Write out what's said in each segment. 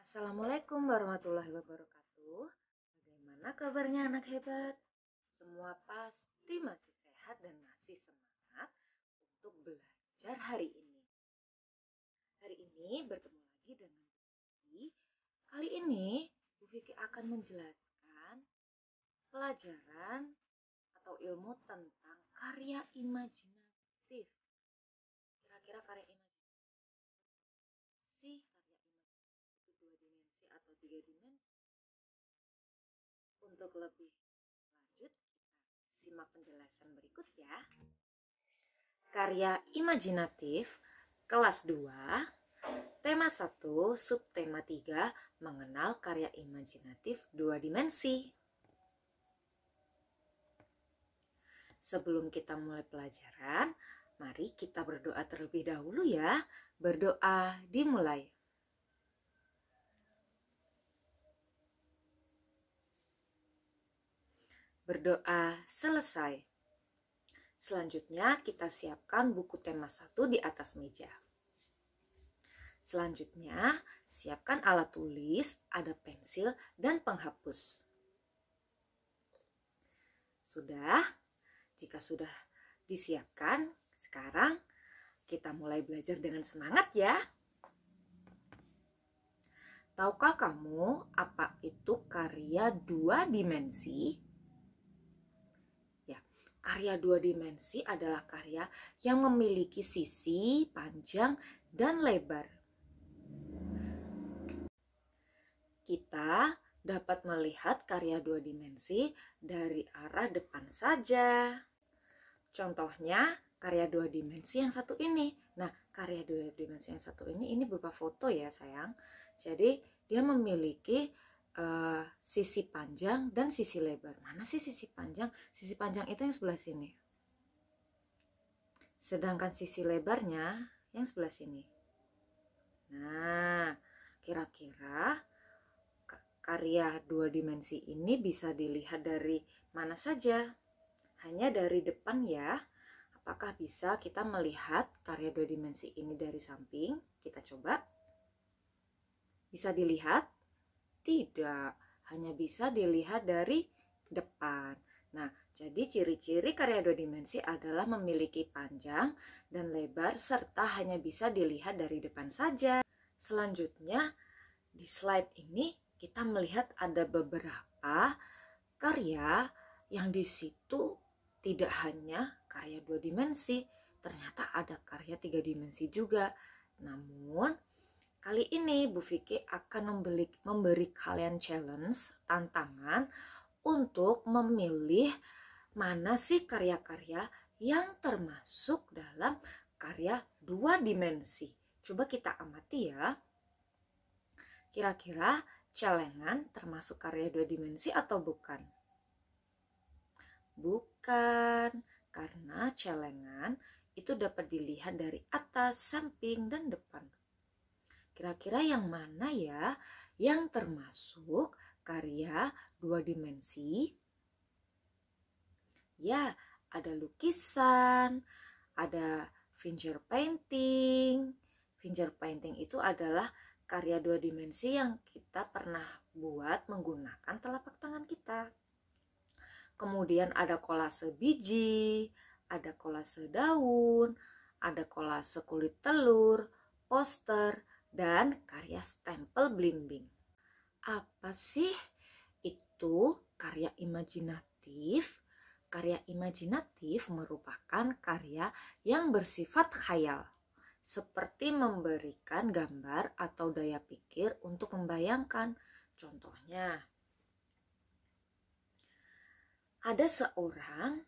Assalamualaikum warahmatullahi wabarakatuh. Bagaimana kabarnya anak hebat? Semua pasti masih sehat dan masih semangat untuk belajar hari ini. Hari ini bertemu lagi dengan Bu Vicky. Kali ini Bu Vicky akan menjelaskan pelajaran atau ilmu tentang karya imajinatif. Kira-kira karya imajinatif sih, karya imajinatif itu 2 dimensi atau 3 dimensi? Untuk lebih lanjut, kita simak penjelasan berikut ya. Karya imajinatif kelas 2, tema 1, subtema 3, mengenal karya imajinatif 2 dimensi. Sebelum kita mulai pelajaran, mari kita berdoa terlebih dahulu ya. Berdoa dimulai. Berdoa selesai. Selanjutnya kita siapkan buku tema 1 di atas meja. Selanjutnya siapkan alat tulis, ada pensil dan penghapus. Sudah? Jika sudah disiapkan, sekarang kita mulai belajar dengan semangat ya. Tahukah kamu apa itu karya 2 dimensi? Karya 2 dimensi adalah karya yang memiliki sisi, panjang, dan lebar. Kita dapat melihat karya 2 dimensi dari arah depan saja. Contohnya karya 2 dimensi yang satu ini. Nah, karya 2 dimensi yang satu ini berupa foto ya sayang. Jadi dia memiliki sisi panjang dan sisi lebar. Mana sih sisi panjang? Sisi panjang itu yang sebelah sini. Sedangkan sisi lebarnya yang sebelah sini. Nah, kira-kira karya 2 dimensi ini bisa dilihat dari mana saja? Hanya dari depan ya. Apakah bisa kita melihat karya 2 dimensi ini dari samping? Kita coba. Bisa dilihat? Tidak, hanya bisa dilihat dari depan. Nah, jadi ciri-ciri karya 2 dimensi adalah memiliki panjang dan lebar serta hanya bisa dilihat dari depan saja. Selanjutnya, di slide ini kita melihat ada beberapa karya yang di situ tidak hanya karya 2 dimensi, ternyata ada karya 3 dimensi juga. Namun, kali ini Bu Vicky akan memberi kalian challenge, tantangan untuk memilih mana sih karya-karya yang termasuk dalam karya 2 dimensi. Coba kita amati ya. Kira-kira celengan termasuk karya 2 dimensi atau bukan? Bukan, karena celengan itu dapat dilihat dari atas, samping, dan depan. Kira-kira yang mana ya yang termasuk karya 2 dimensi? Ya, ada lukisan, ada finger painting. Finger painting itu adalah karya 2 dimensi yang kita pernah buat menggunakan telapak tangan kita. Kemudian ada kolase biji, ada kolase daun, ada kolase kulit telur, poster, dan karya stempel blimbing. Apa sih itu karya imajinatif? Karya imajinatif merupakan karya yang bersifat khayal, seperti memberikan gambar atau daya pikir untuk membayangkan. Contohnya, ada seorang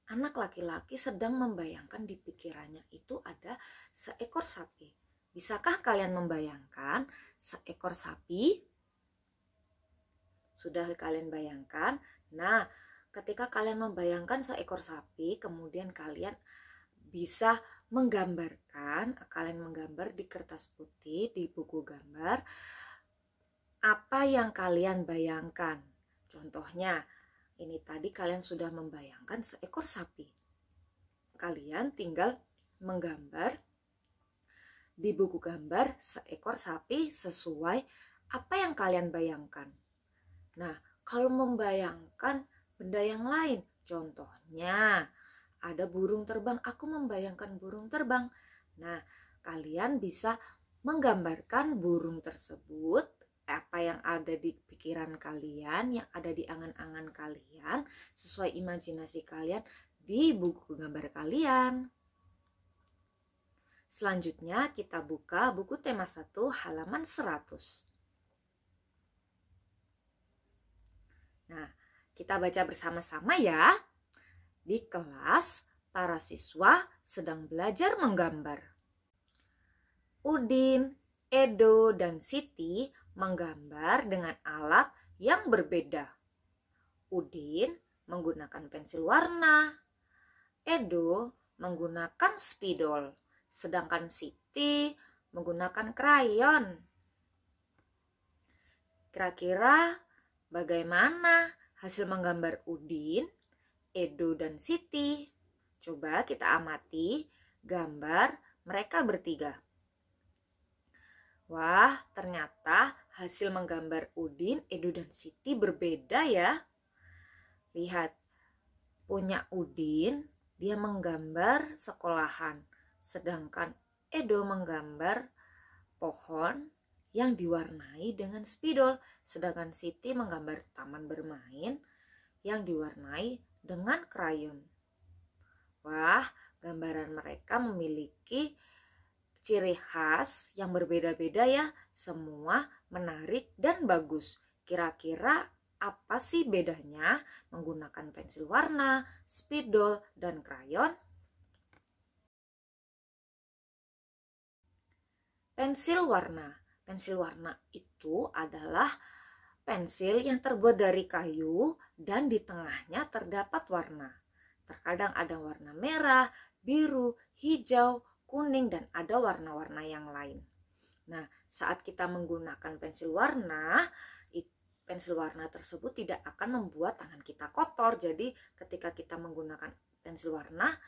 anak laki-laki sedang membayangkan di pikirannya itu ada seekor sapi. Bisakah kalian membayangkan seekor sapi? Sudah kalian bayangkan? Nah, ketika kalian membayangkan seekor sapi, kemudian kalian bisa menggambar di kertas putih, di buku gambar, apa yang kalian bayangkan. Contohnya, ini tadi kalian sudah membayangkan seekor sapi. Kalian tinggal menggambar di buku gambar seekor sapi sesuai apa yang kalian bayangkan? Nah, kalau membayangkan benda yang lain, contohnya ada burung terbang, aku membayangkan burung terbang. Nah, kalian bisa menggambarkan burung tersebut, apa yang ada di pikiran kalian, yang ada di angan-angan kalian, sesuai imajinasi kalian di buku gambar kalian. Selanjutnya kita buka buku tema 1 halaman 100. Nah, kita baca bersama-sama ya. Di kelas, para siswa sedang belajar menggambar. Udin, Edo, dan Siti menggambar dengan alat yang berbeda. Udin menggunakan pensil warna, Edo menggunakan spidol, sedangkan Siti menggunakan krayon. Kira-kira bagaimana hasil menggambar Udin, Edo, dan Siti? Coba kita amati gambar mereka bertiga. Wah, ternyata hasil menggambar Udin, Edo, dan Siti berbeda ya. Lihat, punya Udin, dia menggambar sekolahan. Sedangkan Edo menggambar pohon yang diwarnai dengan spidol. Sedangkan Siti menggambar taman bermain yang diwarnai dengan krayon. Wah, gambaran mereka memiliki ciri khas yang berbeda-beda ya. Semua menarik dan bagus. Kira-kira apa sih bedanya menggunakan pensil warna, spidol, dan krayon? Pensil warna. Pensil warna itu adalah pensil yang terbuat dari kayu dan di tengahnya terdapat warna. Terkadang ada warna merah, biru, hijau, kuning, dan ada warna-warna yang lain. Nah, saat kita menggunakan pensil warna tersebut tidak akan membuat tangan kita kotor. Jadi ketika kita menggunakan pensil warna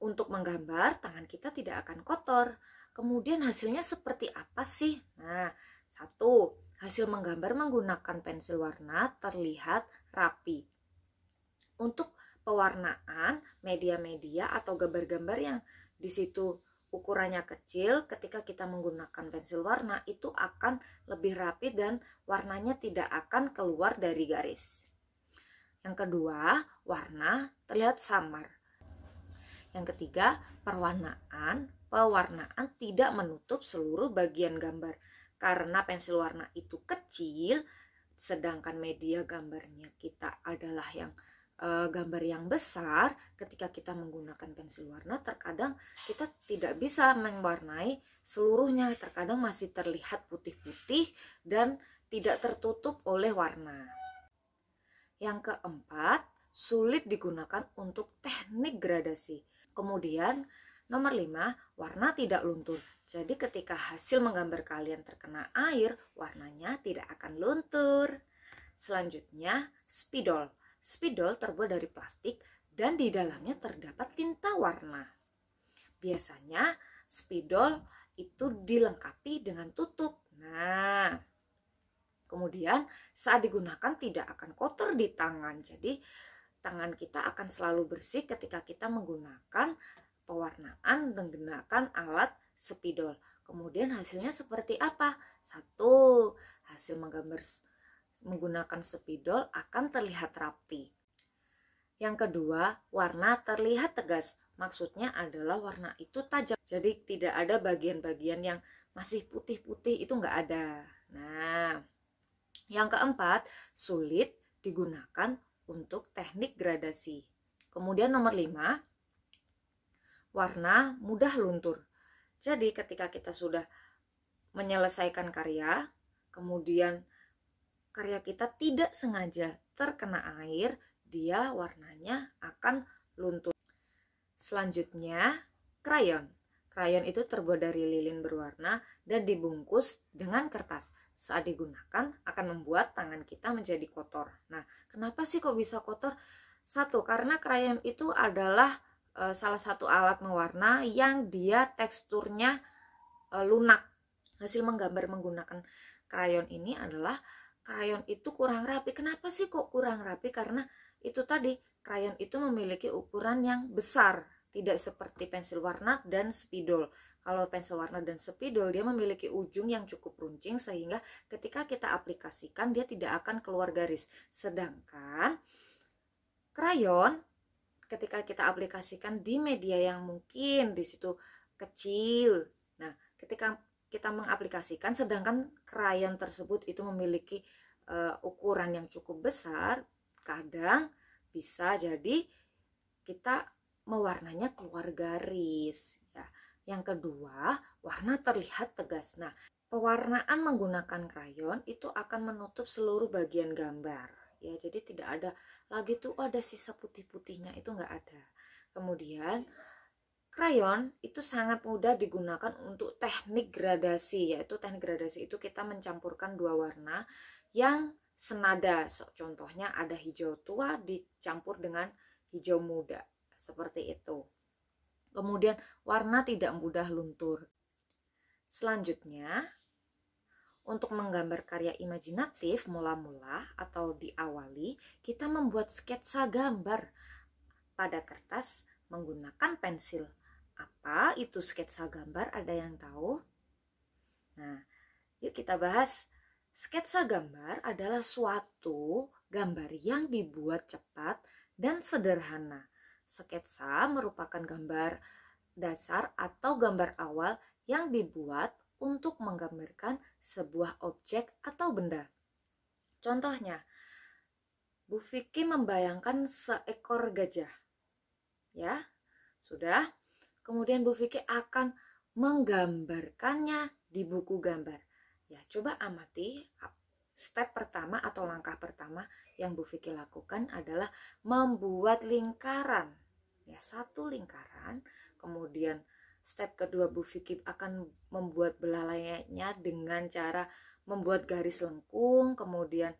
untuk menggambar, tangan kita tidak akan kotor. Kemudian hasilnya seperti apa sih? Nah, 1. Hasil menggambar menggunakan pensil warna terlihat rapi. Untuk pewarnaan media-media atau gambar-gambar yang di situ ukurannya kecil, ketika kita menggunakan pensil warna itu akan lebih rapi dan warnanya tidak akan keluar dari garis. Yang kedua, warna terlihat samar. Yang ketiga, pewarnaan tidak menutup seluruh bagian gambar. Karena pensil warna itu kecil, sedangkan media gambarnya kita adalah yang gambar yang besar, ketika kita menggunakan pensil warna terkadang kita tidak bisa mewarnai seluruhnya, terkadang masih terlihat putih-putih dan tidak tertutup oleh warna. Yang keempat, sulit digunakan untuk teknik gradasi. Kemudian nomor 5, warna tidak luntur. Jadi ketika hasil menggambar kalian terkena air, warnanya tidak akan luntur. Selanjutnya, spidol. Spidol terbuat dari plastik dan di dalamnya terdapat tinta warna. Biasanya spidol itu dilengkapi dengan tutup. Nah, kemudian saat digunakan tidak akan kotor di tangan. Jadi tangan kita akan selalu bersih ketika kita menggunakan pewarnaan menggunakan alat spidol. Kemudian hasilnya seperti apa? 1. Hasil menggunakan spidol akan terlihat rapi. Yang kedua, warna terlihat tegas. Maksudnya adalah warna itu tajam. Jadi tidak ada bagian-bagian yang masih putih-putih, itu nggak ada. Nah, yang keempat, sulit digunakan untuk teknik gradasi. Kemudian nomor 5, warna mudah luntur. Jadi ketika kita sudah menyelesaikan karya, kemudian karya kita tidak sengaja terkena air, dia warnanya akan luntur. Selanjutnya, krayon. Krayon itu terbuat dari lilin berwarna dan dibungkus dengan kertas. Saat digunakan akan membuat tangan kita menjadi kotor. Nah, kenapa sih kok bisa kotor? 1, karena krayon itu adalah salah satu alat mewarna yang dia teksturnya lunak. Hasil menggambar menggunakan krayon ini adalah krayon itu kurang rapi. Kenapa sih kok kurang rapi? Karena itu tadi, krayon itu memiliki ukuran yang besar, tidak seperti pensil warna dan spidol. Kalau pensil warna dan spidol dia memiliki ujung yang cukup runcing sehingga ketika kita aplikasikan dia tidak akan keluar garis. Sedangkan krayon ketika kita aplikasikan di media yang mungkin di situ kecil. Nah, ketika kita mengaplikasikan sedangkan krayon tersebut itu memiliki ukuran yang cukup besar, kadang bisa jadi kita mewarnanya keluar garis ya. Yang kedua, warna terlihat tegas. Nah, pewarnaan menggunakan krayon itu akan menutup seluruh bagian gambar ya, jadi tidak ada lagi tuh ada sisa putih-putihnya, itu nggak ada. Kemudian krayon itu sangat mudah digunakan untuk teknik gradasi, yaitu teknik gradasi itu kita mencampurkan dua warna yang senada. Contohnya ada hijau tua dicampur dengan hijau muda, seperti itu. Kemudian warna tidak mudah luntur. Selanjutnya, untuk menggambar karya imajinatif mula-mula atau diawali, kita membuat sketsa gambar pada kertas menggunakan pensil. Apa itu sketsa gambar? Ada yang tahu? Nah, yuk kita bahas. Sketsa gambar adalah suatu gambar yang dibuat cepat dan sederhana. Sketsa merupakan gambar dasar atau gambar awal yang dibuat untuk menggambarkan sebuah objek atau benda. Contohnya, Bu Vicky membayangkan seekor gajah. Ya, sudah. Kemudian Bu Vicky akan menggambarkannya di buku gambar. Ya, coba amati step pertama atau langkah pertama yang Bu Vicky lakukan adalah membuat lingkaran. Ya, satu lingkaran. Kemudian step kedua, Bu Vicky akan membuat belalainya dengan cara membuat garis lengkung. Kemudian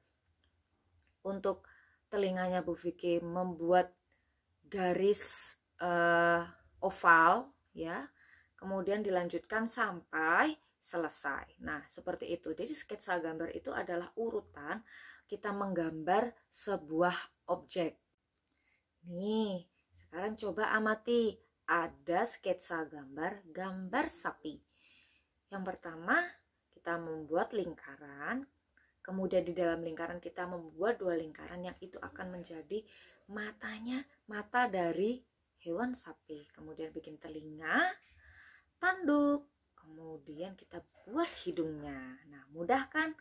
untuk telinganya Bu Vicky membuat garis oval ya. Kemudian dilanjutkan sampai selesai. Nah, seperti itu. Jadi sketsa gambar itu adalah urutan kita menggambar sebuah objek. Nih, sekarang coba amati. Ada sketsa gambar sapi. Yang pertama, kita membuat lingkaran. Kemudian di dalam lingkaran kita membuat dua lingkaran yang itu akan menjadi matanya, mata dari hewan sapi. Kemudian bikin telinga, tanduk. Kemudian kita buat hidungnya. Nah, mudah kan?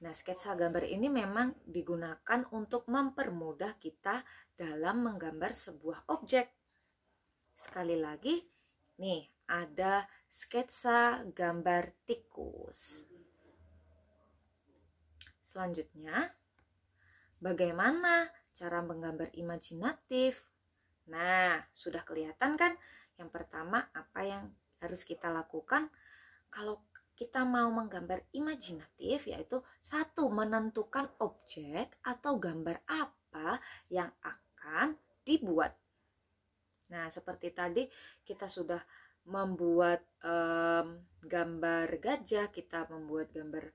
Nah, sketsa gambar ini memang digunakan untuk mempermudah kita dalam menggambar sebuah objek. Sekali lagi, nih ada sketsa gambar tikus. Selanjutnya, bagaimana cara menggambar imajinatif? Nah, sudah kelihatan kan? Yang pertama, apa yang harus kita lakukan? Kalau kita mau menggambar imajinatif, yaitu satu, menentukan objek atau gambar apa yang akan dibuat. Nah, seperti tadi kita sudah membuat gambar gajah, kita membuat gambar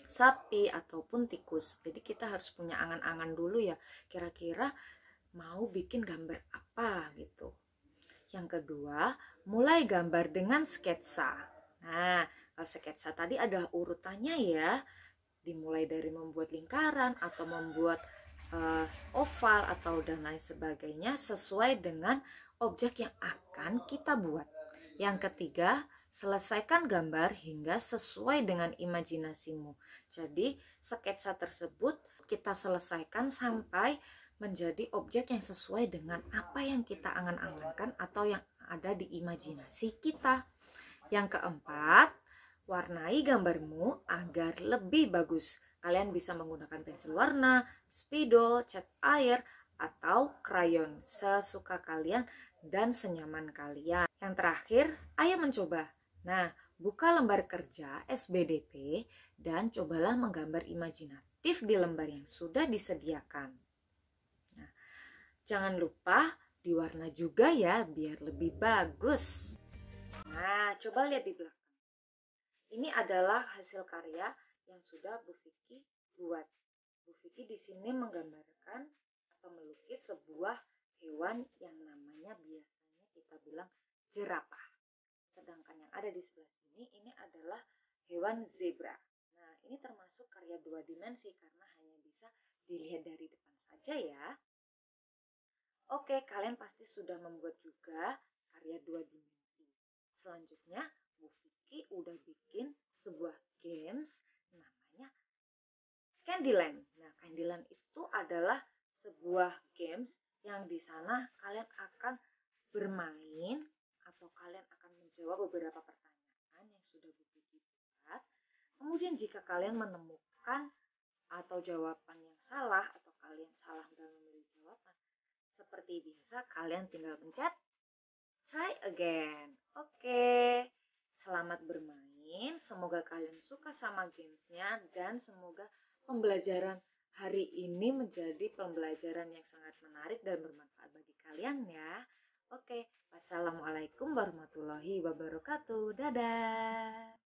sapi ataupun tikus. Jadi kita harus punya angan-angan dulu ya, kira-kira mau bikin gambar apa gitu. Yang kedua, mulai gambar dengan sketsa. Nah, kalau sketsa tadi ada urutannya ya, dimulai dari membuat lingkaran atau membuat oval atau dan lain sebagainya sesuai dengan objek yang akan kita buat. Yang ketiga, selesaikan gambar hingga sesuai dengan imajinasimu. Jadi sketsa tersebut kita selesaikan sampai menjadi objek yang sesuai dengan apa yang kita angan-angankan atau yang ada di imajinasi kita. Yang keempat, warnai gambarmu agar lebih bagus. Kalian bisa menggunakan pensil warna, spidol, cat air, atau krayon sesuka kalian dan senyaman kalian. Yang terakhir, ayo mencoba. Nah, buka lembar kerja SBDP dan cobalah menggambar imajinatif di lembar yang sudah disediakan. Nah, jangan lupa diwarna juga ya biar lebih bagus. Nah, coba lihat di belakang. Ini adalah hasil karya yang sudah Bu Vicky buat. Bu Vicky di sini menggambarkan atau melukis sebuah hewan yang namanya biasanya kita bilang jerapah. Sedangkan yang ada di sebelah sini ini adalah hewan zebra. Nah, ini termasuk karya 2 dimensi karena hanya bisa dilihat dari depan saja ya. Oke, kalian pasti sudah membuat juga karya 2 dimensi. Selanjutnya, Bu Vicky udah bikin sebuah games namanya Candyland. Nah, Candyland itu adalah sebuah games yang di sana kalian akan bermain atau kalian akan menjawab beberapa pertanyaan yang sudah Bu Vicky buat. Kemudian jika kalian menemukan atau jawaban yang salah atau kalian salah dalam memilih jawaban, seperti biasa kalian tinggal pencet try again. Oke, selamat bermain. Semoga kalian suka sama gamesnya dan semoga pembelajaran hari ini menjadi pembelajaran yang sangat menarik dan bermanfaat bagi kalian ya. Oke, wassalamualaikum warahmatullahi wabarakatuh. Dadah.